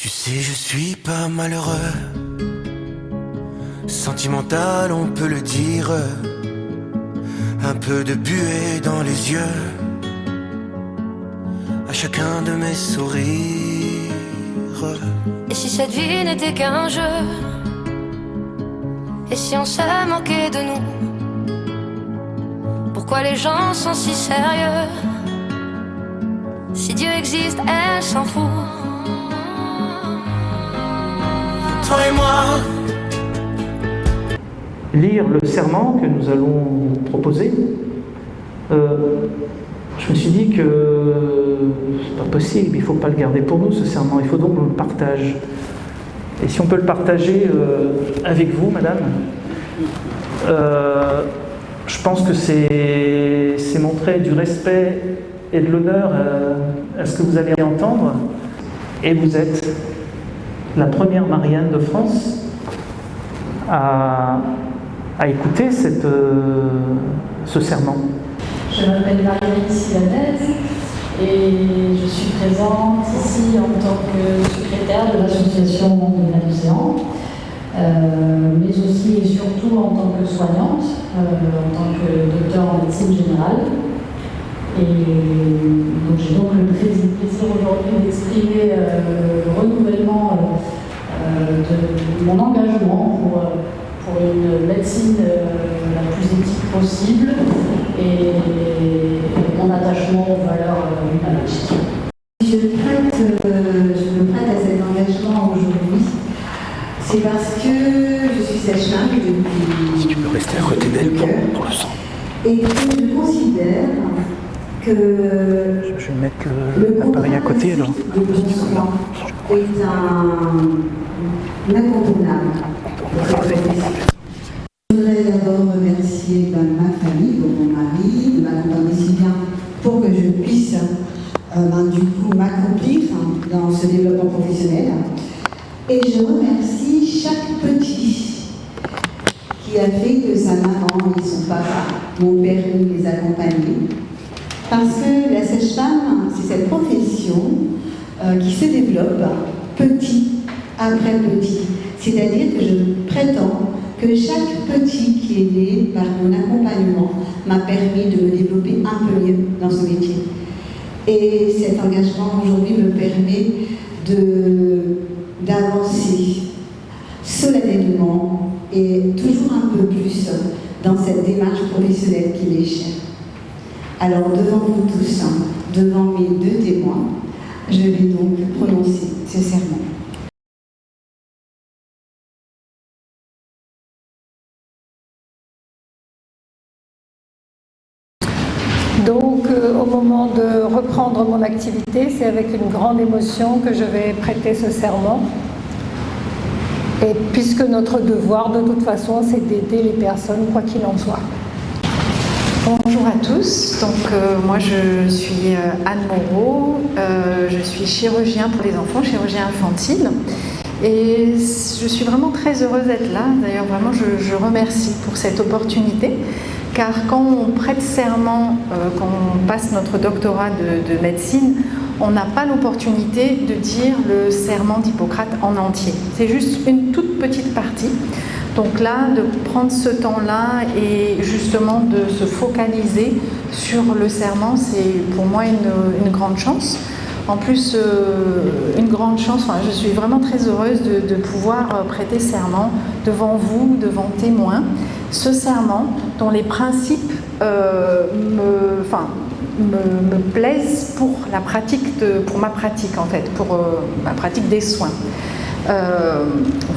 Tu sais, je suis pas malheureux. Sentimental, on peut le dire. Un peu de buée dans les yeux. À chacun de mes sourires. Et si cette vie n'était qu'un jeu? Et si on se moquait de nous? Pourquoi les gens sont si sérieux? Si Dieu existe, elle s'en fout. Toi et moi. Lire le serment que nous allons vous proposer, je me suis dit que c'est pas possible, il ne faut pas le garder pour nous ce serment, il faut donc qu'on le partage. Et si on peut le partager avec vous, madame, je pense que c'est montrer du respect et de l'honneur à ce que vous allez entendre. Et vous êtes la première Marianne de France à écouter ce serment. Je m'appelle Marguerite Silanez et je suis présente ici en tant que secrétaire de l'association de l'Océan, mais aussi et surtout en tant que soignante, en tant que docteur en médecine générale. Et donc j'ai donc le plaisir aujourd'hui d'exprimer le renouvellement de mon engagement pour une médecine la plus éthique possible et mon attachement aux valeurs humanistiques. Je me prête à cet engagement aujourd'hui. C'est parce que je suis sage-femme depuis. Si tu peux rester à côté d'elle pour le sang. Et que je considère que Je vais mettre l'appareil à côté alors. le bon soin est un incontournable. Je voudrais d'abord remercier ma famille, mon mari, de m'accompagner si bien pour que je puisse du coup m'accomplir dans ce développement professionnel. Et je remercie chaque petit qui a fait que sa maman et son papa m'ont permis de les accompagner. Parce que la sage-femme, c'est cette profession qui se développe petit après petit. C'est-à-dire que je prétends que chaque petit qui est né par mon accompagnement m'a permis de me développer un peu mieux dans ce métier. Et cet engagement aujourd'hui me permet d'avancer solennellement et toujours un peu plus dans cette démarche professionnelle qui m'est chère. Alors devant vous tous, devant mes deux témoins, je vais donc prononcer ce serment. Donc, au moment de reprendre mon activité, c'est avec une grande émotion que je vais prêter ce serment. Et puisque notre devoir, de toute façon, c'est d'aider les personnes, quoi qu'il en soit. Bonjour à tous, donc moi je suis Anne Moreau, je suis chirurgien pour les enfants, chirurgien infantile. Et je suis vraiment très heureuse d'être là. D'ailleurs, vraiment, je remercie pour cette opportunité. Car quand on prête serment, quand on passe notre doctorat de médecine, on n'a pas l'opportunité de dire le serment d'Hippocrate en entier. C'est juste une toute petite partie. Donc là, de prendre ce temps-là et justement de se focaliser sur le serment, c'est pour moi une grande chance. En plus, une grande chance, enfin, je suis vraiment très heureuse de pouvoir prêter serment devant vous, devant témoins. Ce serment dont les principes me plaisent pour ma pratique en fait, pour ma pratique des soins.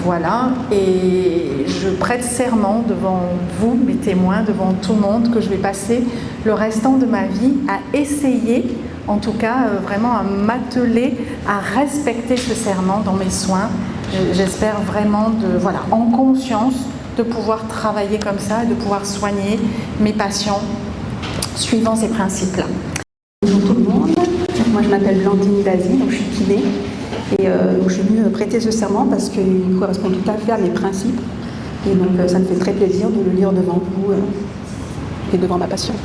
Voilà, et je prête serment devant vous, mes témoins, devant tout le monde, que je vais passer le restant de ma vie à essayer, en tout cas vraiment à m'atteler à respecter ce serment dans mes soins. J'espère vraiment, en conscience, de pouvoir travailler comme ça, de pouvoir soigner mes patients suivant ces principes-là. Bonjour tout le monde, moi je m'appelle Blandine Dazy, donc je suis kiné. Et donc je suis venue prêter ce serment parce qu'il correspond tout à fait à mes principes. Et donc ça me fait très plaisir de le lire devant vous et devant ma patiente.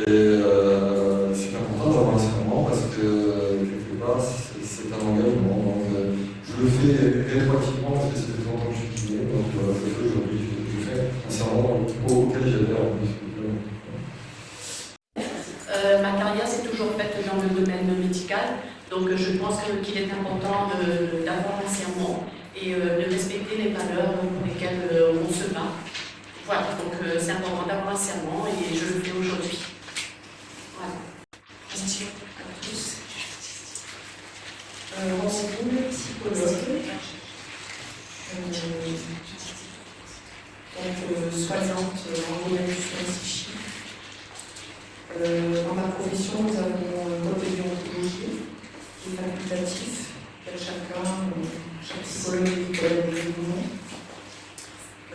Et je suis bien content d'avoir un serment parce que quelque part c'est un engagement. Donc, fais rétroactivement parce que ça fait longtemps que je suis kiné, donc aujourd'hui je fais un serment auquel j'adhère en plus. Ma carrière s'est toujours faite dans le domaine médical, donc je pense qu'il est important d'avoir un serment et de respecter les valeurs pour lesquelles on se bat. Voilà, donc c'est important d'avoir un serment et je le fais aujourd'hui. Voilà. Question à tous. Renseigne, psychologue. Donc soignante en évaluation psychique. Dans ma profession, nous avons un code de déontologie qui est facultatif, chaque psychologue et psychologue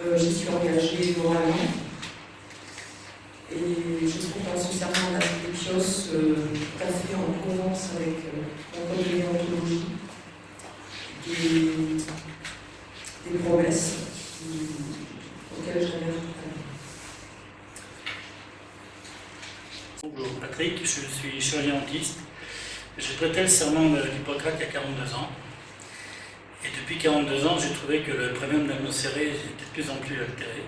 est j'y suis engagée moralement. Et je trouve dans ce serment d'Asclépios tout à fait en cohérence avec mon code de déontologie, des promesses auxquelles j'adhère totalement. Bonjour Patrick, je suis chirurgien dentiste. J'ai prêté le serment d'Hippocrate il y a 42 ans. Et depuis 42 ans, j'ai trouvé que le premium d'Agnoséré était de plus en plus altéré.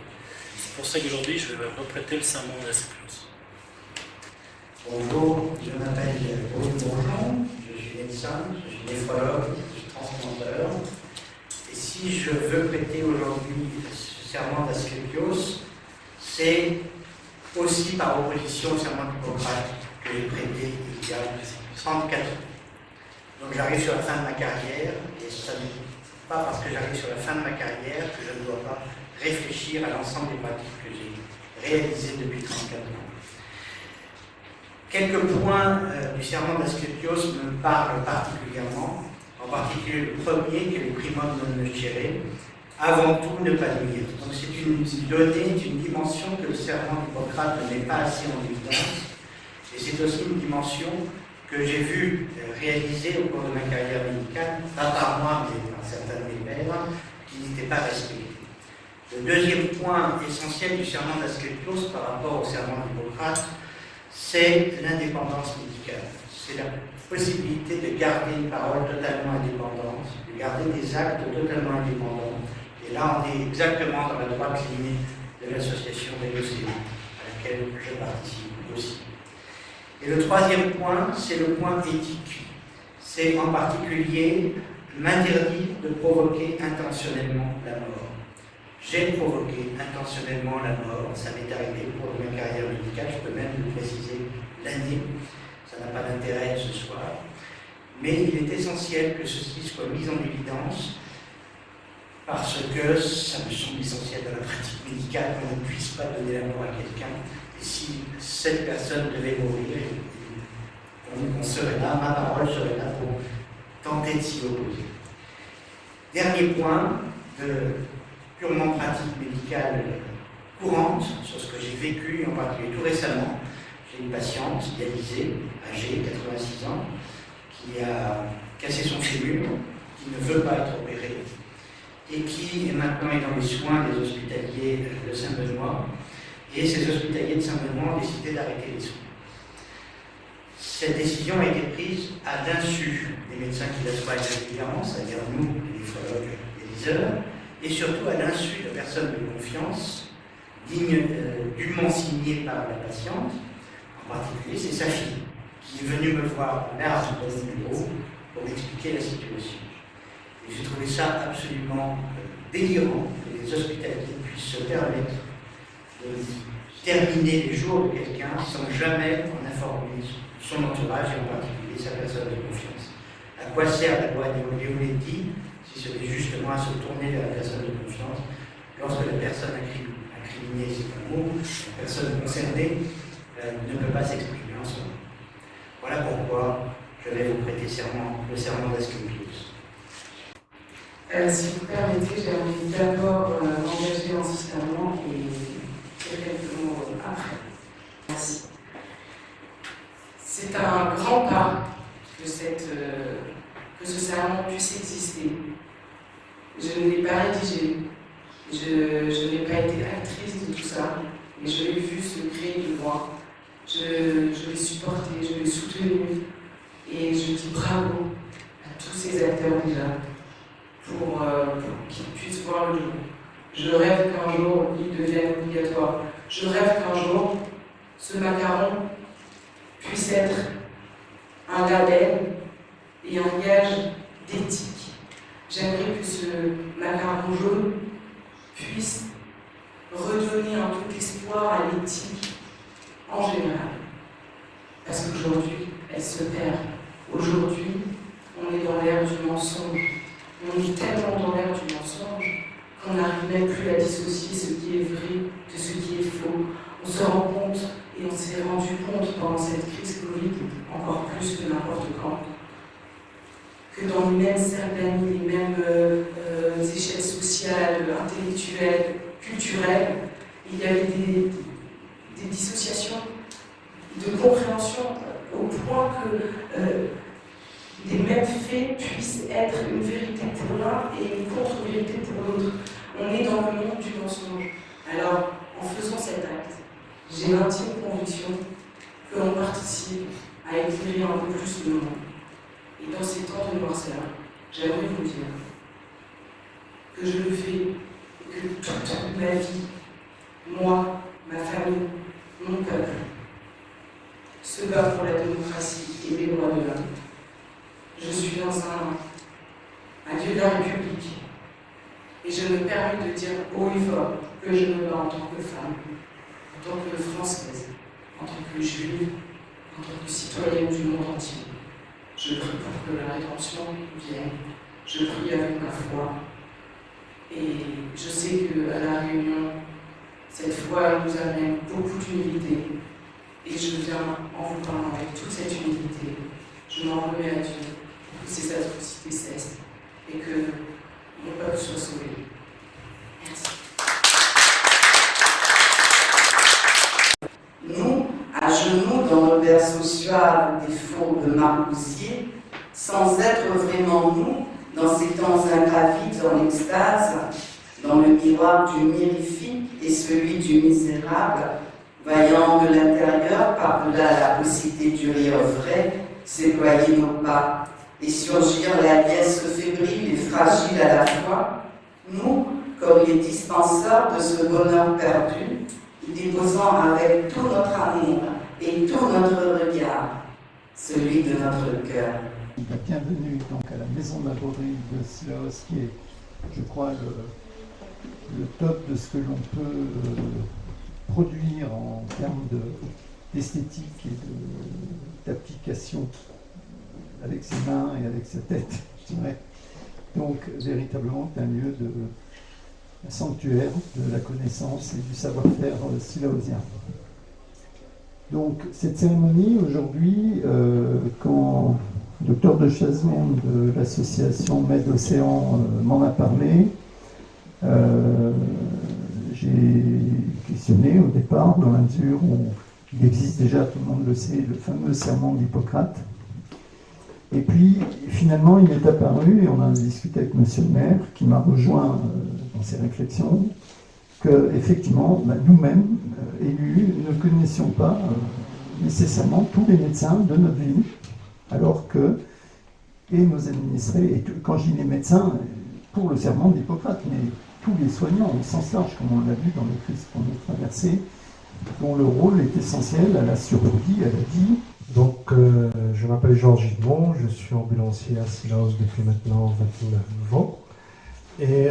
C'est pour ça qu'aujourd'hui, je vais reprêter le serment d'Asclépios. Bonjour, je m'appelle Bruno Bourgeon, je suis médecin, je suis néphrologue, je suis transplanteur. Et si je veux prêter aujourd'hui ce serment d'Asclépios, c'est aussi par opposition au serment d'Hippocrate que j'ai prêté il y a 34 ans. Donc j'arrive sur la fin de ma carrière, et ce n'est pas parce que j'arrive sur la fin de ma carrière que je ne dois pas réfléchir à l'ensemble des pratiques que j'ai réalisées depuis 34 ans. Quelques points du serment d'Asclépios me parlent particulièrement, en particulier le premier, qui est le primum non nocere, avant tout ne pas nuire. Donc c'est une donnée, une dimension que le serment d'Hippocrate ne met pas assez en évidence, et c'est aussi une dimension que j'ai vu réaliser au cours de ma carrière médicale, pas par moi, mais par certains de mes pairs, qui n'étaient pas respectés. Le deuxième point essentiel du serment d'Asclépios par rapport au serment d'Hippocrate, c'est l'indépendance médicale. C'est la possibilité de garder une parole totalement indépendante, de garder des actes totalement indépendants. Et là, on est exactement dans la droite ligne de l'association des OCD, à laquelle je participe aussi. Et le troisième point, c'est le point éthique. C'est en particulier m'interdire de provoquer intentionnellement la mort. J'ai provoqué intentionnellement la mort, ça m'est arrivé au cours de ma carrière médicale, je peux même vous préciser l'année, ça n'a pas d'intérêt ce soir. Mais il est essentiel que ceci soit mis en évidence parce que ça me semble essentiel dans la pratique médicale qu'on ne puisse pas donner la mort à quelqu'un. Et si cette personne devait mourir, on serait là, ma parole serait là pour tenter de s'y opposer. Dernier point, purement pratique médicale courante, sur ce que j'ai vécu, en particulier tout récemment. J'ai une patiente dialysée, âgée, 86 ans, qui a cassé son fémur, qui ne veut pas être opérée, et qui maintenant est dans les soins des hospitaliers de Saint-Benoît. Et ces hospitaliers de Saint-Benoît ont décidé d'arrêter les soins. Cette décision a été prise à l'insu des médecins qui la soignent régulièrement, c'est-à-dire nous, les néphrologues et les heures, et surtout à l'insu de personnes de confiance, dûment signées par la patiente, en particulier c'est sa fille, qui est venue me voir là dans le bureau pour m'expliquer la situation. Et j'ai trouvé ça absolument délirant que les hospitaliers puissent se permettre de terminer les jours de quelqu'un sans jamais en informer son entourage et en particulier sa personne de confiance. À quoi sert la loi Leonetti si ce n'est justement à se tourner vers la personne de confiance lorsque la personne incriminée, c'est un mot, la personne concernée ne peut pas s'exprimer en son nom. Voilà pourquoi je vais vous prêter le serment d'Asclépios. Si vous permettez, j'ai envie d'abord m'engager dans ce serment et quelques mots après. Merci. C'est un grand pas que ce serment puisse exister. Je ne l'ai pas rédigé, je n'ai pas été actrice de tout ça, mais je l'ai vu se créer de moi. Je l'ai supporté, je l'ai soutenu, et je dis bravo à tous ces acteurs déjà. pour qu'il puisse voir le jour. Je rêve qu'un jour, il devienne obligatoire. Je rêve qu'un jour, ce macaron puisse être un label et un gage d'éthique. J'aimerais que ce macaron jaune puisse redonner un peu d'espoir à l'éthique en général. Parce qu'aujourd'hui, elle se perd. Aujourd'hui, on est dans l'ère du mensonge. On est tellement dans l'ère du mensonge qu'on n'arrive même plus à dissocier ce qui est vrai de ce qui est faux. On se rend compte, et on s'est rendu compte pendant cette crise Covid, encore plus que n'importe quand, que dans les mêmes cercles d'amis, les mêmes échelles sociales, intellectuelles, culturelles, il y avait des dissociations de compréhension au point que les mêmes faits puissent être une vérité pour l'un et une contre-vérité pour l'autre. On est dans le monde du mensonge. Alors, en faisant cet acte, j'ai l'intime conviction que l'on participe à éclairer un peu plus le monde. Et dans ces temps de noirceur, j'aimerais vous dire que je le fais, que toute ma vie, moi, ma famille, mon peuple, se bat pour la démocratie et les droits de l'homme. Je suis dans un lieu de la République et je me permets de dire haut et fort que je me bats en tant que femme, en tant que Française, en tant que Juive, en tant que citoyenne du monde entier. Je prie pour que la rédemption vienne. Je prie avec ma foi. Et je sais qu'à la Réunion, cette foi nous amène beaucoup d'humilité. Et je viens en vous parlant avec toute cette humilité. Je m'en remets à Dieu pour que ces atrocités cessent et que mon peuple soit sauvé. Merci. Nous, à genoux dans le berceau suave des fours de Margousier, sans être vraiment nous, dans ces temps ingravides en extase, dans le miroir du mirifique et celui du misérable, voyant de l'intérieur, par-delà la possibilité du rire vrai, s'éployer nos pas et surgir la liesse fébrile et fragile à la fois, nous, comme les dispenseurs de ce bonheur perdu, déposant avec tout notre amour et tout notre regard, celui de notre cœur. Bienvenue donc à la maison de la broderie de Sillaos, qui est, je crois, le top de ce que l'on peut produire en termes d'esthétique et d'application avec ses mains et avec sa tête, je dirais. Donc, véritablement, un lieu un sanctuaire de la connaissance et du savoir-faire sillaosien. Donc, cette cérémonie, aujourd'hui, quand le docteur de Chasmonde de l'association Med Océan m'en a parlé, j'ai questionné au départ, dans la mesure où il existe déjà, tout le monde le sait, le fameux serment d'Hippocrate. Et puis, finalement, il est apparu, et on en a discuté avec monsieur le maire, qui m'a rejoint dans ses réflexions, qu'effectivement, nous-mêmes, élus, ne connaissions pas nécessairement tous les médecins de notre ville, alors que, et nos administrés, et quand je dis les médecins, pour le serment d'Hippocrate, mais tous les soignants au sens large, comme on l'a vu dans les crises qu'on a traversées, dont le rôle est essentiel à la survie, à la vie. Donc, je m'appelle Georges Gidmont, je suis ambulancier à Sillaos depuis maintenant 29 ans. Et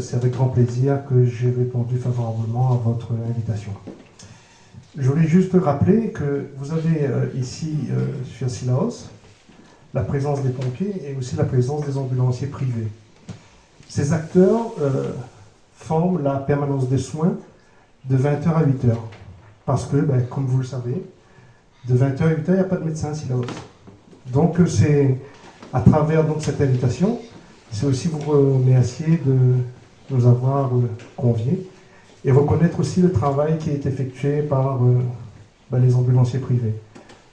c'est avec grand plaisir que j'ai répondu favorablement à votre invitation. Je voulais juste rappeler que vous avez ici, sur Sillaos, la présence des pompiers et aussi la présence des ambulanciers privés. Ces acteurs forment la permanence des soins de 20h à 8h. Parce que, comme vous le savez, de 20h à 8h, il n'y a pas de médecin à Sillaos. Donc, c'est à travers cette invitation, c'est aussi vous remercier de nous avoir conviés et reconnaître aussi le travail qui est effectué par les ambulanciers privés.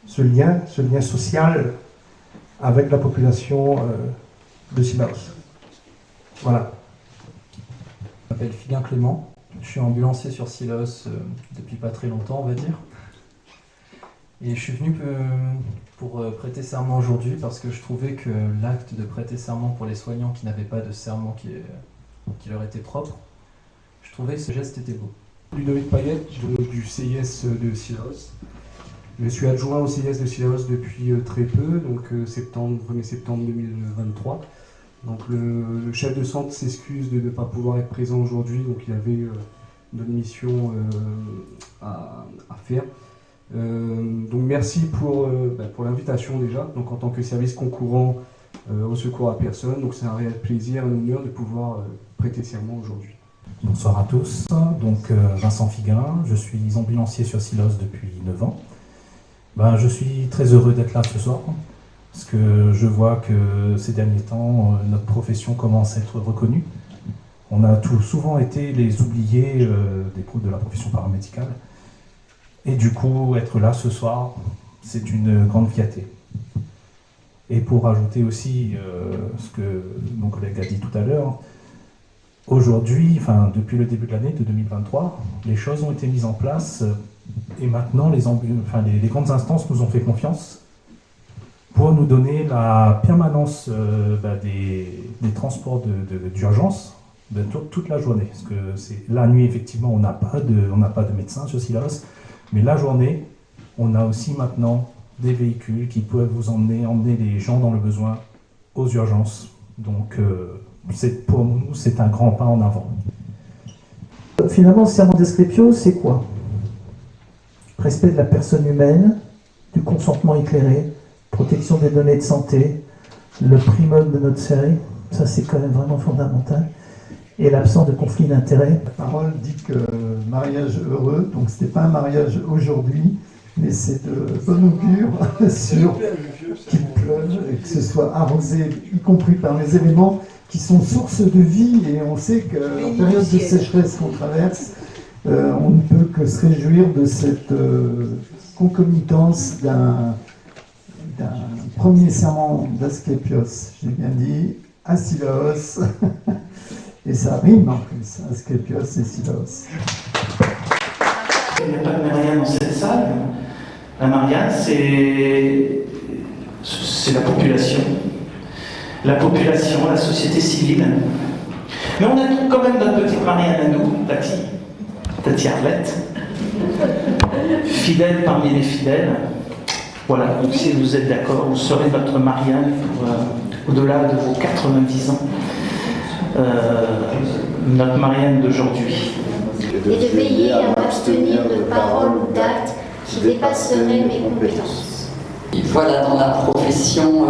Ce lien social avec la population de Sillaos. Voilà. Je m'appelle Figuin Clément, je suis ambulancier sur Sillaos depuis pas très longtemps, on va dire. Et je suis venu pour prêter serment aujourd'hui parce que je trouvais que l'acte de prêter serment pour les soignants qui n'avaient pas de serment qui leur était propre, je trouvais que ce geste était beau. Ludovic Payette, du CIS de Sillaos. Je suis adjoint au CIS de Sillaos depuis très peu, donc 1er septembre 2023. Donc le chef de centre s'excuse de ne pas pouvoir être présent aujourd'hui, donc il avait une mission à faire. Donc merci pour l'invitation déjà, donc en tant que service concourant au secours à personne. Donc c'est un réel plaisir, un honneur de pouvoir prêter serment aujourd'hui. Bonsoir à tous, donc Vincent Figuin, je suis ambulancier sur Sillaos depuis 9 ans. Je suis très heureux d'être là ce soir, parce que je vois que ces derniers temps, notre profession commence à être reconnue. On a souvent été les oubliés de la profession paramédicale. Et du coup, être là ce soir, c'est une grande fierté. Et pour ajouter aussi ce que mon collègue a dit tout à l'heure, aujourd'hui, depuis le début de l'année de 2023, les choses ont été mises en place et maintenant les grandes instances nous ont fait confiance pour nous donner la permanence des transports d'urgence toute la journée. Parce que la nuit, effectivement, on n'a pas de médecin sur Sillaos, mais la journée, on a aussi maintenant des véhicules qui peuvent vous emmener les gens dans le besoin aux urgences. Donc, pour nous, c'est un grand pas en avant. Finalement, le serment d'Asclepios, c'est quoi? Respect de la personne humaine, du consentement éclairé, protection des données de santé, le primum de notre série, ça c'est quand même vraiment fondamental, et l'absence de conflit d'intérêts. La parole dit que mariage heureux, donc ce n'est pas un mariage aujourd'hui, mais c'est de bon augure qu'il pleuve et que ce soit arrosé, y compris par les éléments qui sont source de vie, et on sait qu'en période de sécheresse qu'on traverse, on ne peut que se réjouir de cette concomitance d'un premier serment d'Asclepios, j'ai bien dit, à Sillaos, et ça rime en plus, Asclepios et Sillaos. Il n'y a pas de Marianne dans cette salle. La Marianne, c'est la population. La population, la société civile. Mais on a quand même notre petite Marianne à nous, Tati Arlette, fidèle parmi les fidèles. Voilà, donc si vous êtes d'accord, vous serez notre Marianne au-delà de vos 90 ans. Notre Marianne d'aujourd'hui. Et de veiller à m'abstenir de paroles ou d'actes qui dépasseraient mes compétences. Et voilà, dans la profession,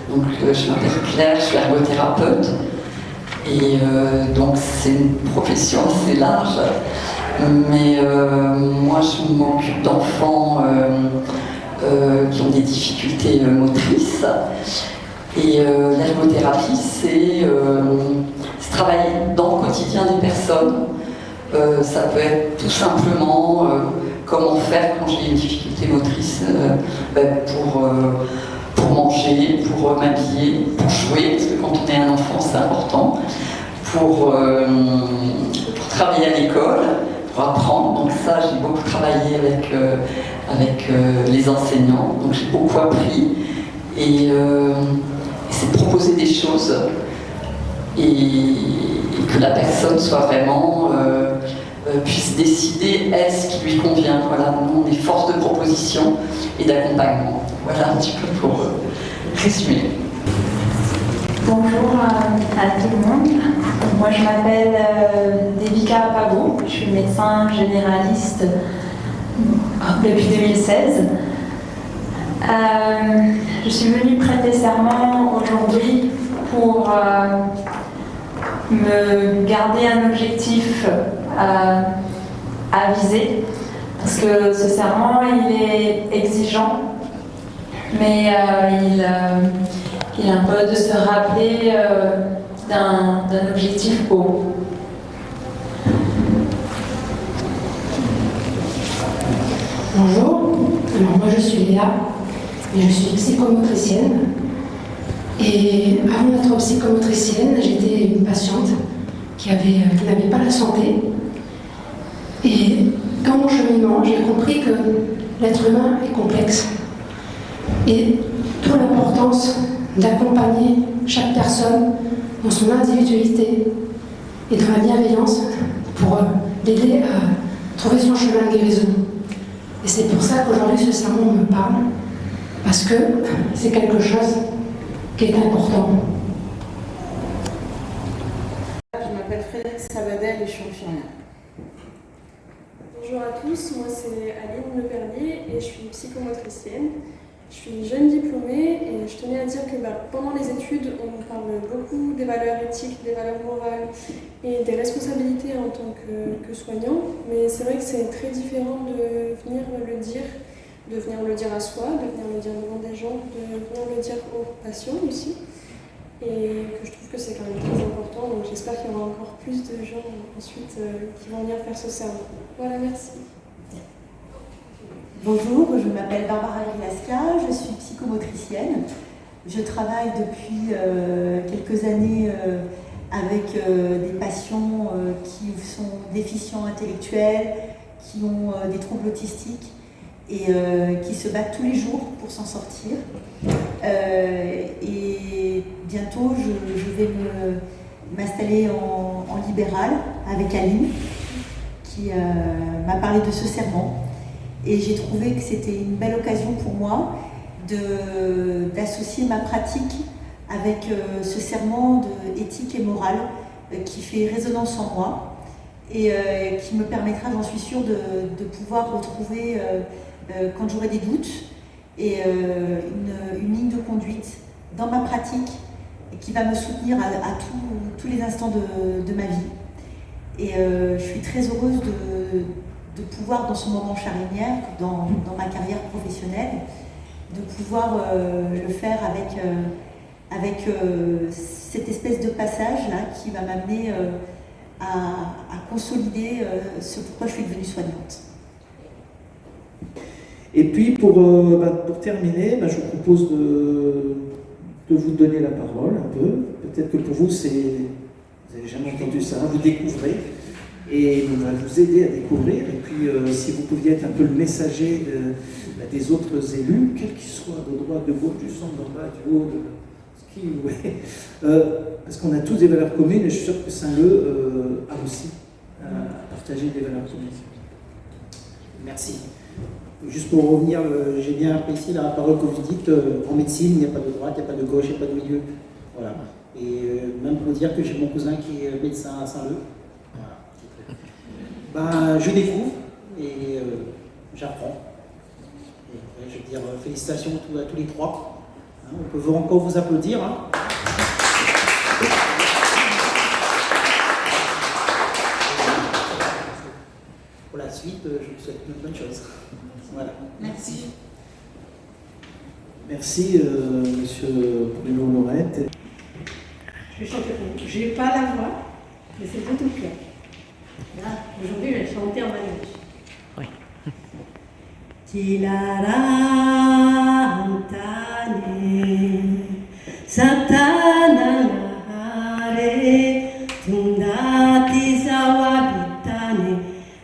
je m'appelle Claire, je suis ergothérapeute. Et donc c'est une profession assez large. Mais moi je m'occupe d'enfants qui ont des difficultés motrices. Et l'ergothérapie, c'est travailler dans le quotidien des personnes. Ça peut être tout simplement comment faire quand j'ai une difficulté motrice pour manger, pour m'habiller, pour jouer, parce que quand on est un enfant c'est important, pour travailler à l'école, pour apprendre. Donc ça, j'ai beaucoup travaillé avec les enseignants, donc j'ai beaucoup appris. Et c'est de proposer des choses et que la personne soit vraiment puisse décider est-ce qui lui convient. Voilà, nous on est force de proposition et d'accompagnement. Voilà un petit peu pour résumer. Bonjour à tout le monde. Moi je m'appelle Devika Pabo, je suis médecin généraliste depuis 2016. Je suis venue prêter serment aujourd'hui pour me garder un objectif à viser, parce que ce serment il est exigeant, mais il impose de se rappeler d'un objectif haut. Bonjour, alors moi je suis Léa et je suis psychomotricienne. Et avant d'être psychomotricienne, j'étais une patiente qui n'avait pas la santé. Et dans mon cheminement, j'ai compris que l'être humain est complexe. et toute l'importance d'accompagner chaque personne dans son individualité et dans la bienveillance pour l'aider à trouver son chemin de guérison. Et c'est pour ça qu'aujourd'hui ce sermon me parle, parce que c'est quelque chose qui est important. Je m'appelle Frédéric Sabadell et je suis infirmière. Bonjour à tous, moi c'est Aline Leperlier et je suis psychomotricienne. Je suis jeune diplômée et je tenais à dire que pendant les études, on parle beaucoup des valeurs éthiques, des valeurs morales et des responsabilités en tant que soignant. Mais c'est vrai que c'est très différent de venir le dire à soi, de venir le dire devant des gens, de venir le dire aux patients aussi. Et que je trouve que c'est quand même très important. Donc j'espère qu'il y aura encore plus de gens ensuite qui vont venir faire ce serment. Voilà, merci. Bonjour, je m'appelle Barbara Grilasca, je suis psychomotricienne. Je travaille depuis quelques années avec des patients qui sont déficients intellectuels, qui ont des troubles autistiques et qui se battent tous les jours pour s'en sortir. Et bientôt, je vais m'installer en libéral avec Aline, qui m'a parlé de ce serment. Et j'ai trouvé que c'était une belle occasion pour moi d'associer ma pratique avec ce serment éthique et morale qui fait résonance en moi et qui me permettra, j'en suis sûre, de pouvoir retrouver, quand j'aurai des doutes, et une ligne de conduite dans ma pratique qui va me soutenir à tous les instants de ma vie. Et je suis très heureuse de pouvoir, dans ce moment charnière, dans ma carrière professionnelle, de pouvoir le faire avec cette espèce de passage-là qui va m'amener à consolider ce pourquoi je suis devenue soignante. Et puis pour terminer, je vous propose de vous donner la parole un peu. Peut-être que pour vous, vous n'avez jamais entendu ça, vous découvrez. Et on va vous aider à découvrir. Et puis, si vous pouviez être un peu le messager des autres élus, quels qu'ils soient, de droite, de gauche, du centre, d'en bas, du haut, de ski, ouais. Parce qu'on a tous des valeurs communes, et je suis sûr que Saint-Leu a aussi à partager des valeurs communes. Merci. Juste pour revenir, j'ai bien apprécié la parole que vous dites. En médecine, il n'y a pas de droite, il n'y a pas de gauche, il n'y a pas de milieu. Voilà. Et même pour dire que j'ai mon cousin qui est médecin à Saint-Leu. Je découvre et j'apprends. Je veux dire félicitations à tous les trois. On peut encore vous applaudir. Pour la suite, je vous souhaite une bonne chose. Voilà. Merci. Merci, monsieur Bruno-Lorette. Je vais chanter pour vous. J'ai pas la voix, mais c'est tout au cœur. Là, aujourd'hui, je vais chanter en manouche. Oui. Tilarantane, Satana Hare, Tundati Zawabitane,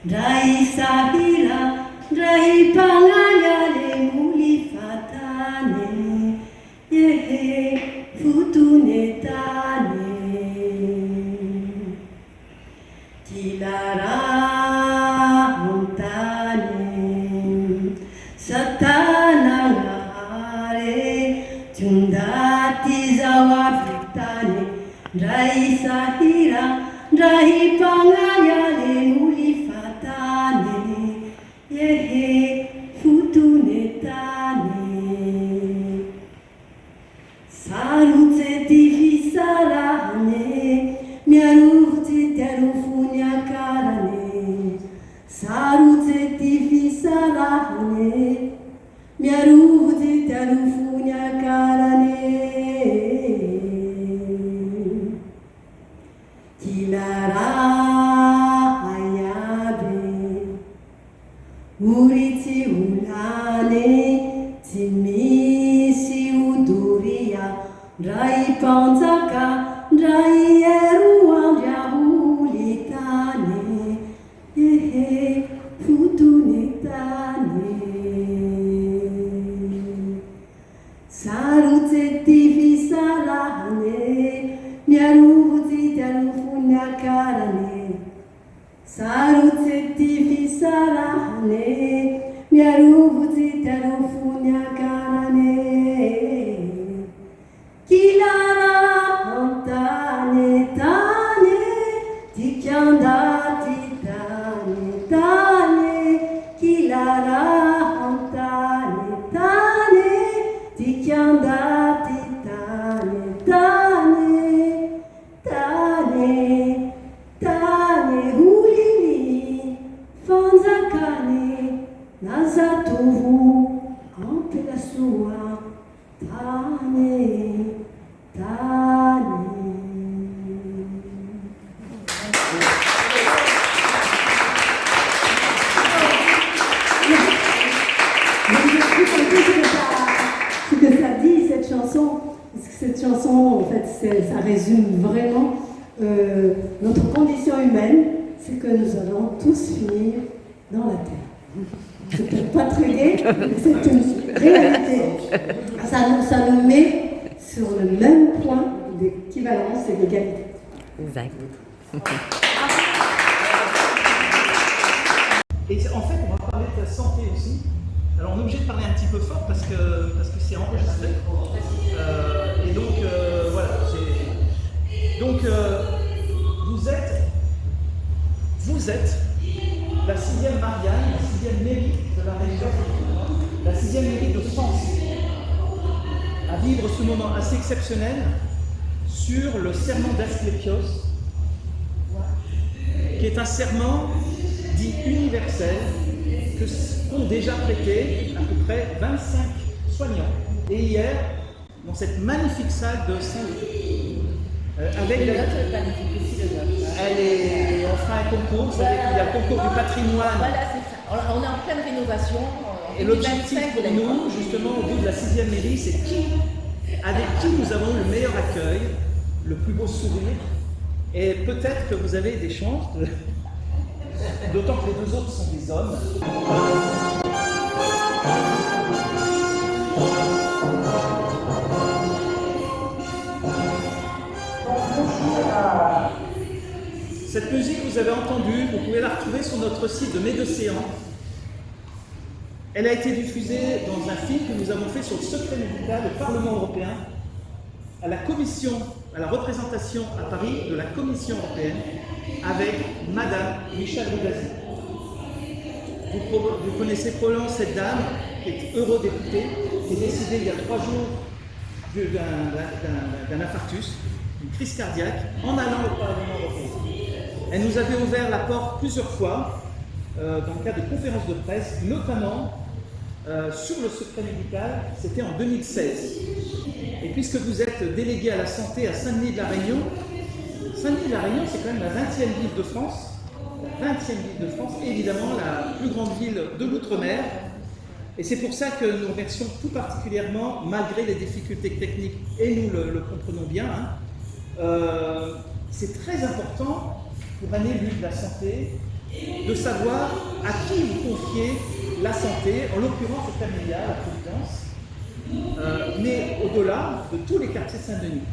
Rai Sahira, Rai Pangayale, Muli Fatane, Yehe, Futunetane. Tilara montane, Satana Hare, Tundati Zawabitane, Rai Sahira, Rai Pangayale, Muli Fatane, Yehe, Futunetane. Salute Divi Sarane, Miarurti Terufunia Karane, Salute Divi Sarane, Miarurti Terufunia Karane. Tilara Ayabe, Uriti Ulane, Timisi Uduria, Rai Panzaka, Rai Eruandia Ulitane, Yehe Futunetane. karane Sarutsetti fisarane Miaruvuti tarufunya karane Kilara antane tane Tikyanda titane tane Kilara antane tane Tikyanda titane tane Tane tane hulili Fanzakane Nazatovu Ampelasua Tane Tane Ce que ça dit, cette chanson, parce que cette chanson, en fait, ça résume vraiment notre condition humaine, c'est que nous allons tous finir dans la terre. C'est peut-être pas très gai, mais c'est une réalité. Ça nous met sur le même point d'équivalence et d'égalité. Exact. Et en fait, on va parler de la santé aussi. Alors, on est obligé de parler un petit peu fort parce que c'est enregistré. Et donc, voilà. Donc, vous êtes la 6e Marianne, la 6e mairie de la région, la 6e mairie de France, à vivre ce moment assez exceptionnel sur le serment d'Asclépios, qui est un serment dit universel qu'ont déjà prêté à peu près 25 soignants. Et hier, dans cette magnifique salle de Saint-Louis, avec la... on fera un concours, vous savez qu'il y a le concours du patrimoine. Voilà, c'est ça. On est en pleine rénovation. Et l'objectif pour nous, justement, au bout de la 6e mairie, c'est avec qui nous avons le meilleur accueil, le plus beau sourire. Et peut-être que vous avez des chances, d'autant que les 2 autres sont des hommes. Cette musique, vous avez entendu, vous pouvez la retrouver sur notre site de Médocéan. Elle a été diffusée dans un film que nous avons fait sur le secret médical au Parlement européen, à la commission, à la représentation à Paris de la Commission européenne, avec Madame Michèle Rivasi. Vous connaissez probablement cette dame, qui est eurodéputée, qui est décédée il y a 3 jours d'un infarctus, une crise cardiaque, en allant au Parlement européen. Elle nous avait ouvert la porte plusieurs fois, dans le cadre de conférences de presse, notamment sur le secret médical, c'était en 2016. Et puisque vous êtes délégué à la santé à Saint-Denis-de-la-Réunion, Saint-Denis-de-la-Réunion, c'est quand même la 20e ville de France, la 20e ville de France, évidemment la plus grande ville de l'outre-mer. Et c'est pour ça que nous remercions tout particulièrement, malgré les difficultés techniques, et nous le comprenons bien, c'est très important pour un élu de la santé de savoir à qui vous confiez la santé, en l'occurrence c'est familial, la Providence, mais au-delà de tous les quartiers Saint-Denis.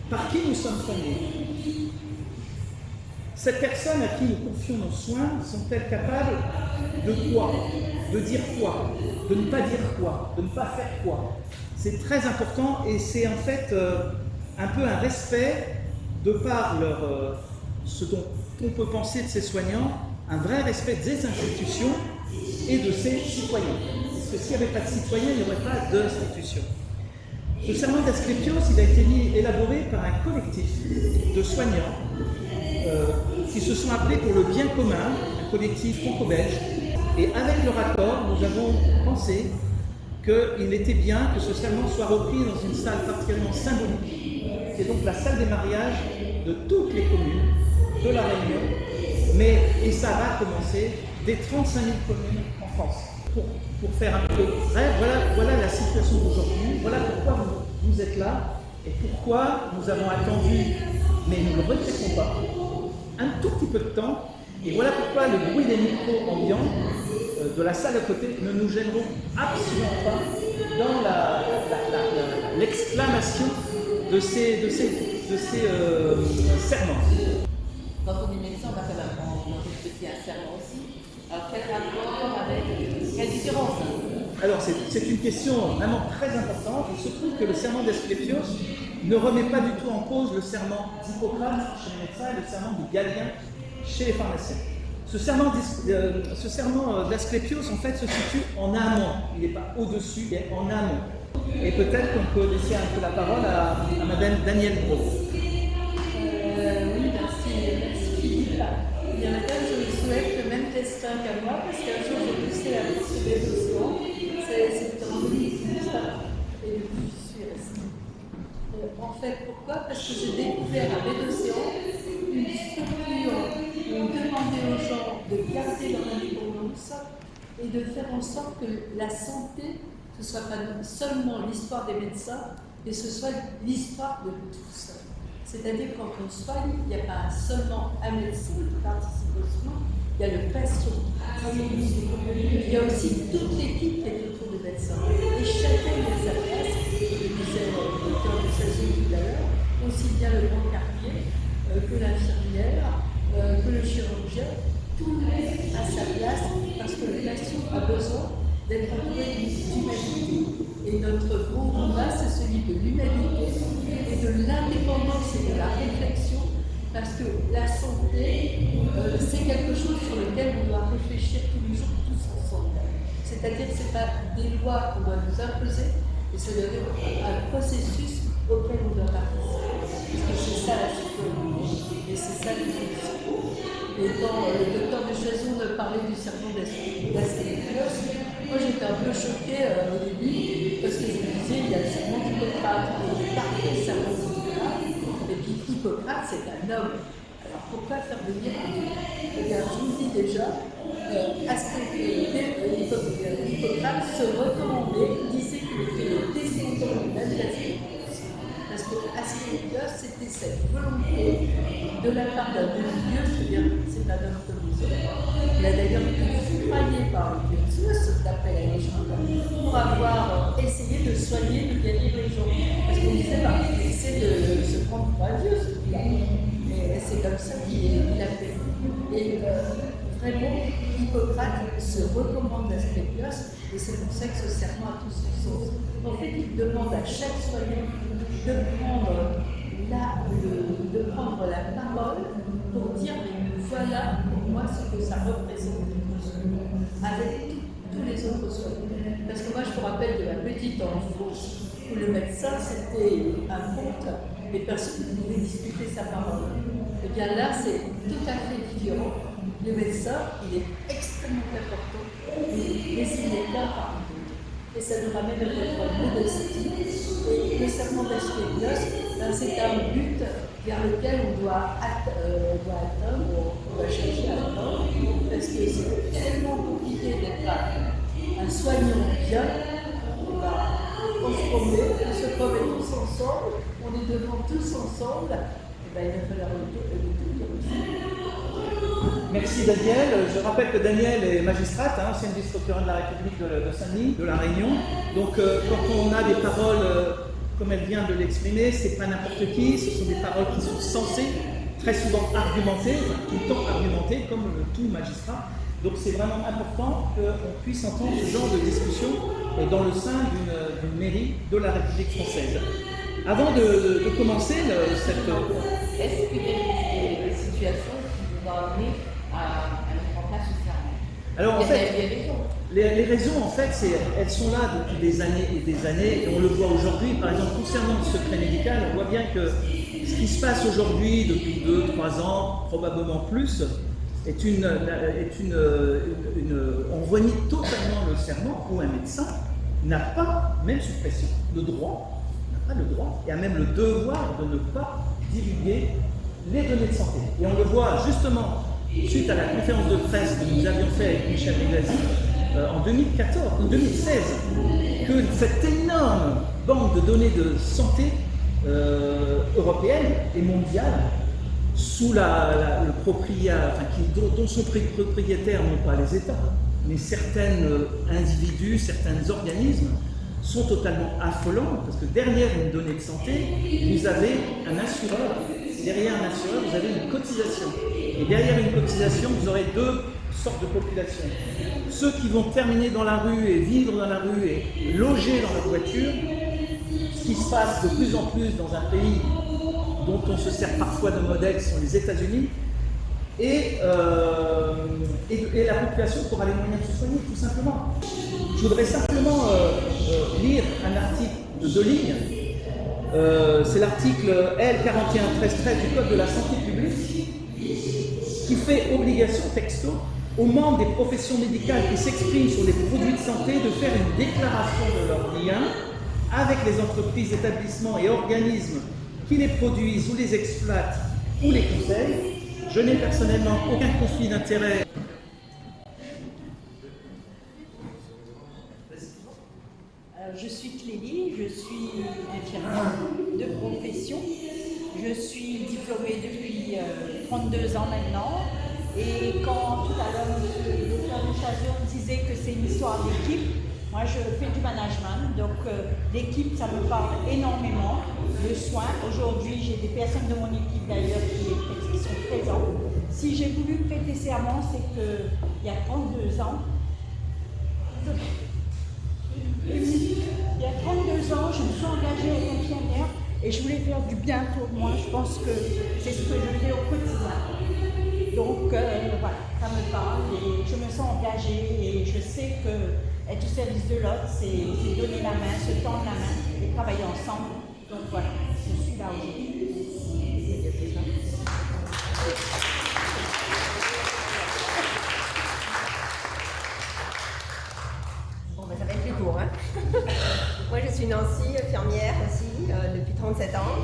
Par qui nous sommes soignés? Ces personnes à qui nous confions nos soins sont-elles capables de quoi? De dire quoi? De ne pas dire quoi? De ne pas faire quoi? C'est très important et c'est en fait un peu un respect de par ce dont on peut penser de ces soignants, un vrai respect des institutions et de ses citoyens. Parce que s'il n'y avait pas de citoyens, il n'y aurait pas d'institutions. Ce serment d'Asclépios, il a été élaboré par un collectif de soignants qui se sont appelés pour le bien commun, un collectif franco-belge. Et avec leur accord, nous avons pensé qu'il était bien que ce serment soit repris dans une salle particulièrement symbolique, qui est donc la salle des mariages de toutes les communes de la Réunion, et ça va commencer des 35 000 communes en France. Pour faire un peu bref, voilà la situation d'aujourd'hui, voilà pourquoi vous êtes là et pourquoi nous avons attendu, mais nous ne le regrettons pas, un tout petit peu de temps, et voilà pourquoi le bruit des micros ambiants de la salle à côté ne nous gêneront absolument pas dans l'exclamation de ces serments. quel rapport avec quelle différence? Alors, c'est une question vraiment très importante. Il se trouve que le serment d'Asclépios ne remet pas du tout en cause le serment d'Hippocrate chez les médecins et le serment de Galien chez les pharmaciens. Ce serment d'Asclépios, en fait, se situe en amont. Il n'est pas au-dessus, il est en amont. Et peut-être qu'on peut laisser un peu la parole à Madame Danielle Brault. Oui, merci Philippe. Eh bien, madame, je vous souhaite le même destin qu'à moi, parce qu'un jour j'ai poussé la liste des océans. C'est en 2010, et depuis j'y suis restée. En fait, pourquoi? Parce que j'ai découvert à Bédocéan une structure où on demandait aux gens de garder leur indépendance et de faire en sorte que la santé, ce ne soit pas seulement l'histoire des médecins, mais ce soit l'histoire de tous. C'est-à-dire quand on soigne, il n'y a pas seulement un médecin qui participe au soin, il y a le patient. Il y a aussi toute l'équipe qui est autour du médecin. Et chacun a sa place, je disais le docteur de saison tout à l'heure, aussi bien le grand quartier que l'infirmière, que le chirurgien, tout le monde a sa place parce que le patient a besoin d'être entouré d'humanité. Et notre gros combat, c'est celui de l'humanité et de l'indépendance et de la réflexion, parce que la santé, c'est quelque chose sur lequel on doit réfléchir tous les jours, tous ensemble. C'est-à-dire que ce n'est pas des lois qu'on doit nous imposer, mais c'est un processus auquel on doit participer. Parce que c'est ça la citoyenneté, et c'est ça l'évolution. Et quand le docteur de Chazon me parlait du serment d'Asclépios, moi j'étais un peu choquée au début, parce que je me disais, il y a le serment d'Hippocrate, le parfait serment d'Hippocrate, et puis Hippocrate c'est un homme. Alors pourquoi faire venir un Dieu? Eh bien, je vous dis déjà, Hippocrate se recommandait, disait qu'il était le descendant lui-même d'Asclépios. Parce que Asclépios, c'était cette volonté de la part d'un demi-dieu, c'est-à-dire c'est un homme comme les autres. Il a d'ailleurs été foudroyé par le dieu Zeus, d'après la légende, pour avoir essayé de soigner, de guérir les gens. Parce qu'on disait, il essaie de se prendre pour un dieu, celui-là. Et c'est comme ça qu'il a fait. Et vraiment, Hippocrate se recommande d'Asclépios, et c'est pour ça que ce serment a tout son sens. En fait, il demande à chaque soignant de prendre la parole pour dire mais voilà pour moi ce que ça représente avec tous les autres soignants. Parce que moi je me rappelle de la petite enfance où le médecin c'était un conte et personne ne pouvait discuter sa parole. Et bien là c'est tout à fait différent. Le médecin il est extrêmement important, mais il n'est pas parmi nous. Et ça nous ramène à notre modestie. Et le serment d'Asclépios, c'est un but vers lequel on doit atteindre, on doit chercher à atteindre, parce que c'est tellement compliqué d'être un soignant bien, on se promène tous ensemble, on est devant tous ensemble, et bien il va falloir le tout dire aussi. Merci Daniel. Je rappelle que Daniel est magistrate, ancienne vice-procureur de la République de Saint-Denis, de La Réunion. Donc quand on a des paroles comme elle vient de l'exprimer, c'est pas n'importe qui, ce sont des paroles qui sont censées, très souvent argumentées, tout le temps argumentées, comme tout magistrat. Donc c'est vraiment important qu'on puisse entendre ce genre de discussion dans le sein d'une mairie de la République française. Avant de commencer cette... Est-ce qu'il y a des situations qui vous ont amené à mettre en place ce serment? Alors en fait, les raisons en fait, elles sont là depuis des années et des années, et on le voit aujourd'hui. Par exemple, concernant le secret médical, on voit bien que ce qui se passe aujourd'hui depuis 2-3 ans, probablement plus, on renie totalement le serment où un médecin n'a pas, même sous pression, le droit, et a même le devoir de ne pas divulguer les données de santé. Et on le voit justement suite à la conférence de presse que nous avions fait avec Michel Rivasi en 2016, que cette énorme banque de données de santé européenne et mondiale, sous le propriétaire, dont sont propriétaires non pas les États, mais certains individus, certains organismes, sont totalement affolants, parce que derrière une donnée de santé, vous avez un assureur. Derrière un assureur, vous avez une cotisation. Et derrière une cotisation, vous aurez deux sortes de populations. Ceux qui vont terminer dans la rue et vivre dans la rue et loger dans leur voiture, ce qui se passe de plus en plus dans un pays dont on se sert parfois de modèle, sont les États-Unis, et la population qui aura les moyens de se soigner, tout simplement. Je voudrais simplement lire un article de 2 lignes. C'est l'article L4113-13 du Code de la santé publique qui fait obligation texto aux membres des professions médicales qui s'expriment sur les produits de santé de faire une déclaration de leur lien avec les entreprises, établissements et organismes qui les produisent ou les exploitent ou les conseillent. Je n'ai personnellement aucun conflit d'intérêt. Je suis Clélie, je suis infirmière de profession. Je suis diplômée depuis 32 ans maintenant. Et quand tout à l'heure, M. le Dr Chazot disait que c'est une histoire d'équipe, moi je fais du management, donc l'équipe ça me parle énormément. Le soin, aujourd'hui j'ai des personnes de mon équipe d'ailleurs qui sont présentes. Si j'ai voulu prêter serment, c'est qu'il y a 32 ans, je me suis engagée à être infirmière et je voulais faire du bien pour moi. Je pense que c'est ce que je fais au quotidien. Donc voilà, ça me parle et je me sens engagée et je sais que être au service de l'autre, c'est donner la main, se tendre la main et travailler ensemble. Donc voilà, je suis là aujourd'hui. Bon, ben, ça va être plus court. Hein. Moi, je suis Nancy, infirmière aussi, depuis 37 ans.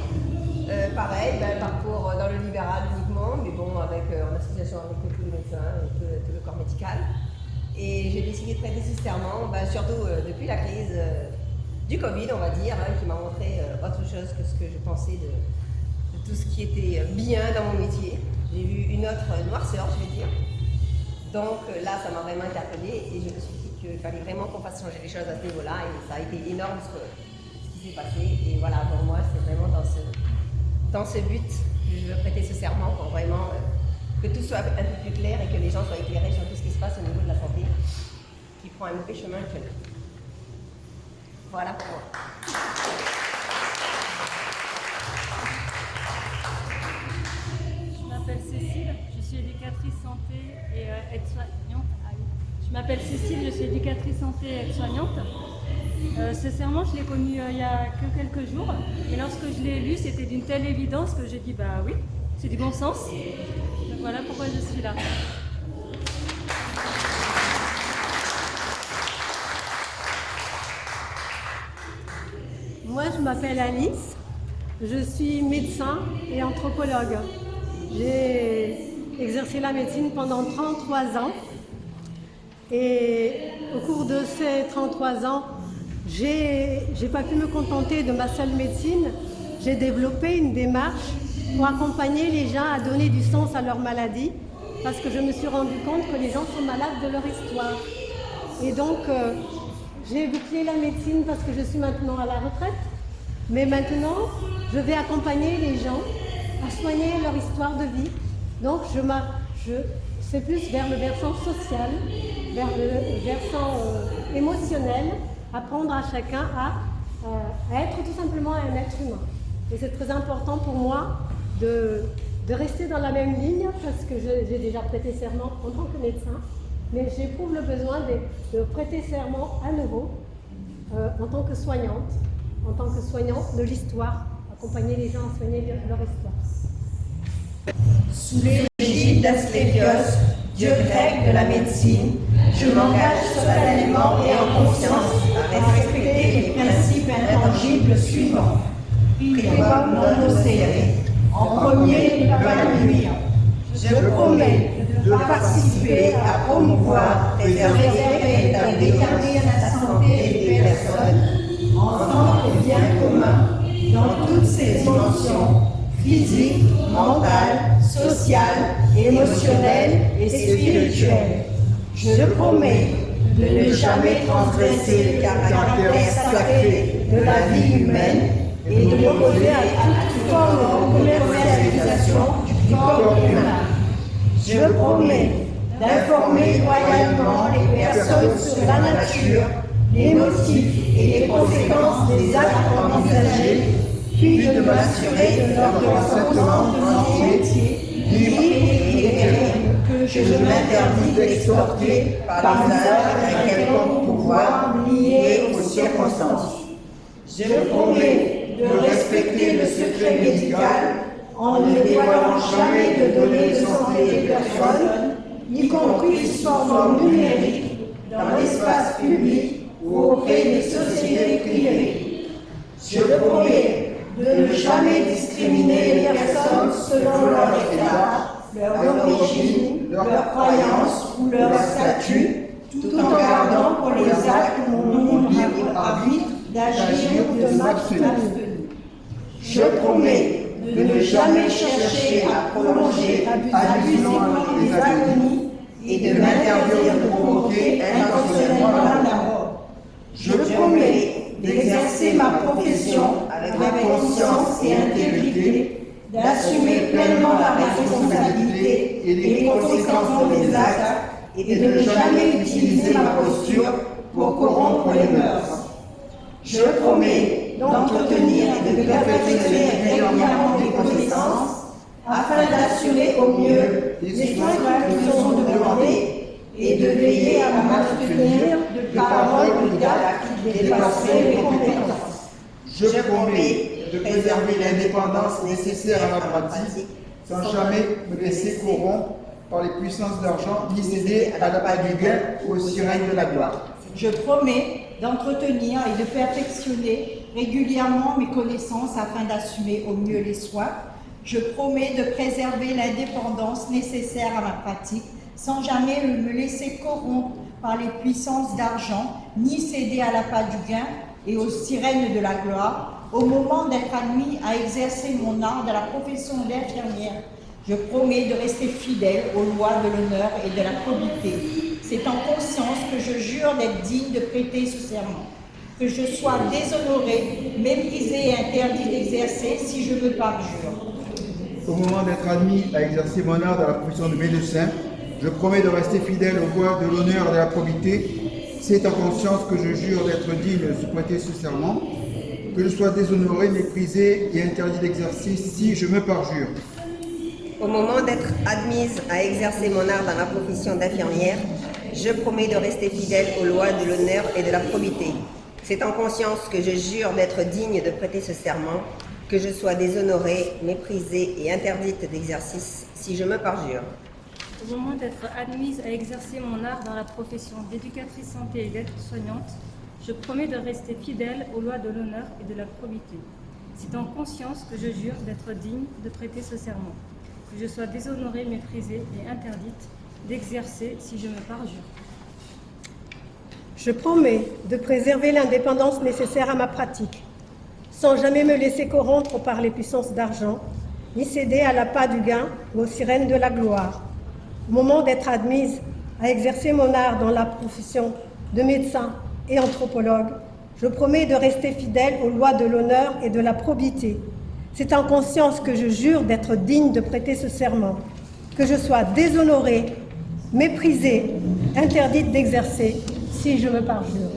Pareil, parcours dans le libéral uniquement, mais bon, en association avec tous les médecins, tout le corps médical. Et j'ai décidé de prêter ce serment, surtout depuis la crise du Covid, on va dire, qui m'a montré autre chose que ce que je pensais de tout ce qui était bien dans mon métier. J'ai vu une autre noirceur, je vais dire. Donc là, ça m'a vraiment interpellée et je me suis dit qu'il fallait vraiment qu'on fasse changer les choses à ce niveau-là et ça a été énorme ce qui s'est passé. Et voilà, pour moi, c'est vraiment dans ce but que je veux prêter ce serment pour vraiment que tout soit un peu plus clair et que les gens soient éclairés sur tout ce qui se passe au niveau de la santé qui prend un mauvais chemin actuellement. Voilà pour moi. Je m'appelle Cécile, je suis éducatrice santé et aide-soignante. Je m'appelle Cécile, je suis éducatrice santé et aide-soignante. Ce serment, je l'ai connu il y a que quelques jours. Et lorsque je l'ai lu, c'était d'une telle évidence que j'ai dit bah oui, c'est du bon sens. Donc voilà pourquoi je suis là. Moi, je m'appelle Alice, je suis médecin et anthropologue. J'ai exercé la médecine pendant 33 ans et au cours de ces 33 ans, j'ai pas pu me contenter de ma seule médecine. J'ai développé une démarche pour accompagner les gens à donner du sens à leur maladie parce que je me suis rendu compte que les gens sont malades de leur histoire. Et donc, j'ai bouclé la médecine parce que je suis maintenant à la retraite. Mais maintenant, je vais accompagner les gens à soigner leur histoire de vie. Donc, c'est plus vers le versant social, vers le versant émotionnel, apprendre à chacun à être tout simplement un être humain. Et c'est très important pour moi de rester dans la même ligne parce que j'ai déjà prêté serment en tant que médecin, mais j'éprouve le besoin de prêter serment à nouveau en tant que soignante de l'histoire, accompagner les gens à soigner leur histoire. Sous l'égide d'Asclépios, dieu grec de la médecine, je m'engage solennellement et en conscience à respecter les principes intangibles suivants. Primum non nocere. En premier, ne pas nuire. Je promets de participer à promouvoir, préserver et déterminer la santé des personnes en tant que bien commun dans toutes ses dimensions physiques, mentales, sociales, émotionnelles et spirituelles. Je promets de ne jamais transgresser le caractère sacré de la vie humaine et de m'opposer à toute forme de commercialisation du corps humain. Je promets d'informer loyalement les personnes sur la nature, les motifs et les conséquences des actes envisagés, puis de m'assurer de leur consentement entier, libre et éclairé, que je m'interdis d'extorquer par l'usage d'un quelconque pouvoir lié aux circonstances. Je promets de respecter le secret médical en ne dévoilant jamais de données de santé des personnes, y compris sous forme numérique, dans l'espace public ou auprès des sociétés privées. Je promets de ne jamais discriminer les personnes selon leur état, leur origine, leur croyance ou leur statut, tout en gardant pour les actes mon libre arbitre d'agir ou de m'abstenir. Je promets de ne jamais chercher à prolonger abusivement les agonies et de m'interdire de provoquer intentionnellement la mort. Je promets d'exercer ma profession avec conscience et intégrité, d'assumer pleinement la responsabilité et les conséquences de mes actes et de ne jamais utiliser ma posture pour corrompre les mœurs. Je promets d'entretenir et de perfectionner régulièrement mes connaissances afin d'assurer au mieux les soins qui me sont demandés et de veiller à m'abstenir de paroles ou d'actes qui dépasseraient mes compétences. Je promets de préserver l'indépendance nécessaire à ma pratique sans jamais me laisser corrompre par les puissances d'argent ni céder à l'appât du gain ou aux sirènes de la gloire. Je promets d'entretenir et de perfectionner régulièrement mes connaissances afin d'assumer au mieux les soins. Je promets de préserver l'indépendance nécessaire à ma pratique sans jamais me laisser corrompre par les puissances d'argent, ni céder à l'appât du gain et aux sirènes de la gloire, au moment d'être admis à exercer mon art de la profession d'infirmière. Je promets de rester fidèle aux lois de l'honneur et de la probité. C'est en conscience que je jure d'être digne de prêter ce serment, que je sois déshonoré, méprisé et interdit d'exercer si je me parjure. Au moment d'être admis à exercer mon art dans la profession de médecin, je promets de rester fidèle aux lois de l'honneur et de la probité. C'est en conscience que je jure d'être digne de prêter ce serment, que je sois déshonoré, méprisé et interdit d'exercice si je me parjure. Au moment d'être admise à exercer mon art dans la profession d'infirmière, je promets de rester fidèle aux lois de l'honneur et de la probité. C'est en conscience que je jure d'être digne de prêter ce serment, que je sois déshonorée, méprisée et interdite d'exercice si je me parjure. Au moment d'être admise à exercer mon art dans la profession d'éducatrice santé et d'aide-soignante, je promets de rester fidèle aux lois de l'honneur et de la probité. C'est en conscience que je jure d'être digne de prêter ce serment, que je sois déshonorée, méprisée et interdite d'exercer si je me parjure. Je promets de préserver l'indépendance nécessaire à ma pratique, sans jamais me laisser corrompre par les puissances d'argent, ni céder à l'appât du gain ou aux sirènes de la gloire. Au moment d'être admise à exercer mon art dans la profession de médecin et anthropologue, je promets de rester fidèle aux lois de l'honneur et de la probité. C'est en conscience que je jure d'être digne de prêter ce serment, que je sois déshonorée, méprisée, interdite d'exercer si je me parjure.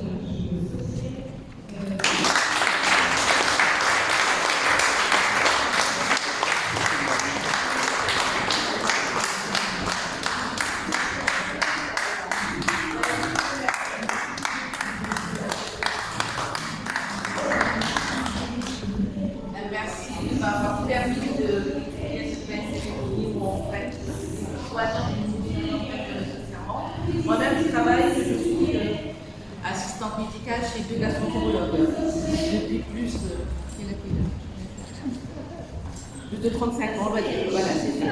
Merci de m'avoir permis de moi-même, je travaille, je suis assistante médicale chez deux gastroentérologues depuis plus de 35 ans, on va dire. Voilà, c'est ça.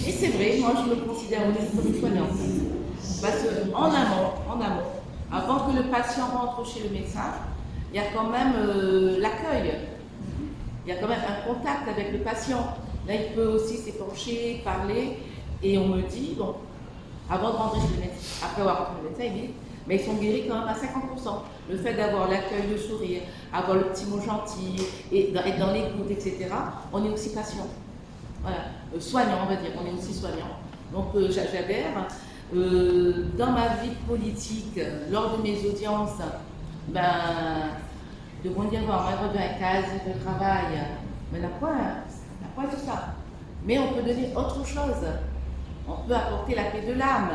Et c'est vrai, moi je me considère aussi comme une soignante. Parce qu'en amont, avant que le patient rentre chez le médecin, il y a quand même l'accueil. Il y a quand même un contact avec le patient. Là, il peut aussi s'épancher, parler. Et on me dit, donc, avant de rentrer chez le médecin, après avoir rentré le médecin, il dit, mais ils sont guéris quand même à 50%. Le fait d'avoir l'accueil, le sourire, avoir le petit mot gentil, et être dans l'écoute, etc., on est aussi patient. Voilà, soignant, on va dire, on est aussi soignant. Donc j'adhère. Dans ma vie politique, lors de mes audiences, de bon dire, on va revenir à case de travail, mais la quoi tout ça. Mais on peut donner autre chose. On peut apporter la paix de l'âme,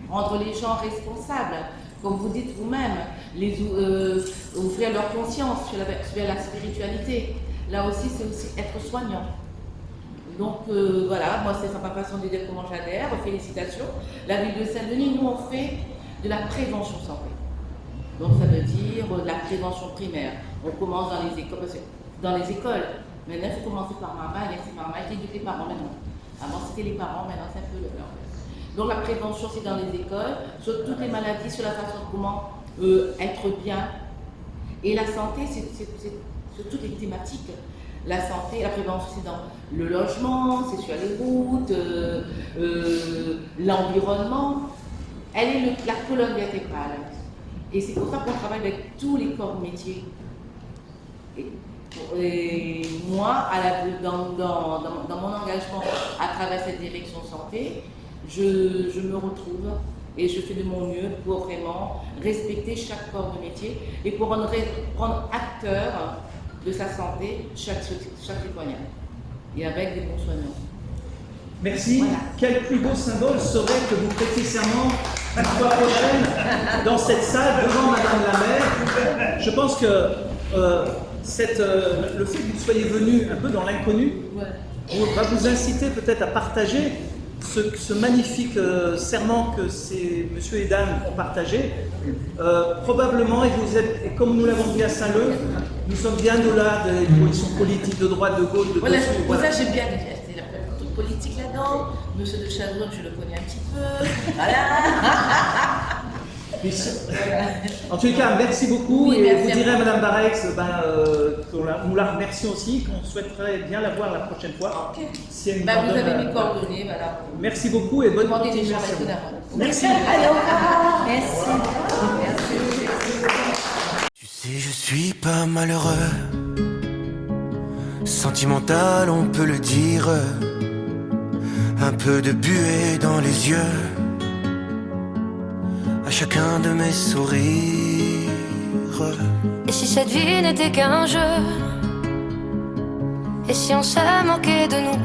rendre les gens responsables, comme vous dites vous-même, ouvrir leur conscience sur la spiritualité. Là aussi, c'est aussi être soignant. Donc voilà, moi c'est ma façon de dire comment j'adhère. Félicitations. La ville de Saint-Denis, nous on fait de la prévention santé. Donc ça veut dire de la prévention primaire. On commence dans les écoles, maintenant il faut commencer par maman, et c'est maman qui éduque les parents maintenant. Avant c'était les parents, maintenant c'est un peu leur. Donc la prévention c'est dans les écoles, sur toutes les maladies, sur la façon de comment être bien. Et la santé c'est sur toutes les thématiques. La santé, la prévention, c'est dans le logement, c'est sur les routes, l'environnement. Elle est la colonne vertébrale. Et c'est pour ça qu'on travaille avec tous les corps de métier. Et moi, dans mon engagement à travers cette direction santé, je me retrouve et je fais de mon mieux pour vraiment respecter chaque corps de métier et pour prendre acteur de sa santé, chaque citoyen, et avec des bons soignants. Merci. Voilà. Quel plus beau symbole serait que vous prêtiez serment la fois prochaine dans cette salle devant Madame la maire. Je pense que le fait que vous soyez venu un peu dans l'inconnu va vous inciter peut-être à partager ce magnifique serment que ces monsieur et dames ont partagé. Probablement, et comme nous l'avons dit à Saint-Leu, nous sommes bien au-delà des positions politiques de droite, de gauche, de voilà, dessous. Voilà. Ça, j'ai bien dit. Il y a toute politique là-dedans. Monsieur de Chazon, je le connais un petit peu. Voilà. En tous les cas, merci beaucoup. Oui, et merci vous direz à Madame Barex nous la remercions aussi, qu'on souhaiterait bien la voir la prochaine fois. Ok. Si elle vous avez mes coordonnées, voilà. Merci beaucoup et bonne continuation. Merci. Allez, au revoir. Merci. Tu sais, je suis pas malheureux. Sentimental, on peut le dire. Un peu de buée dans les yeux. À chacun de mes sourires. Et si cette vie n'était qu'un jeu? Et si on se moquait de nous?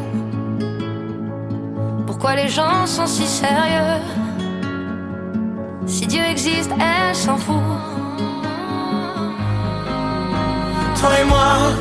Pourquoi les gens sont si sérieux? Si Dieu existe, elle s'en fout. Toi et moi,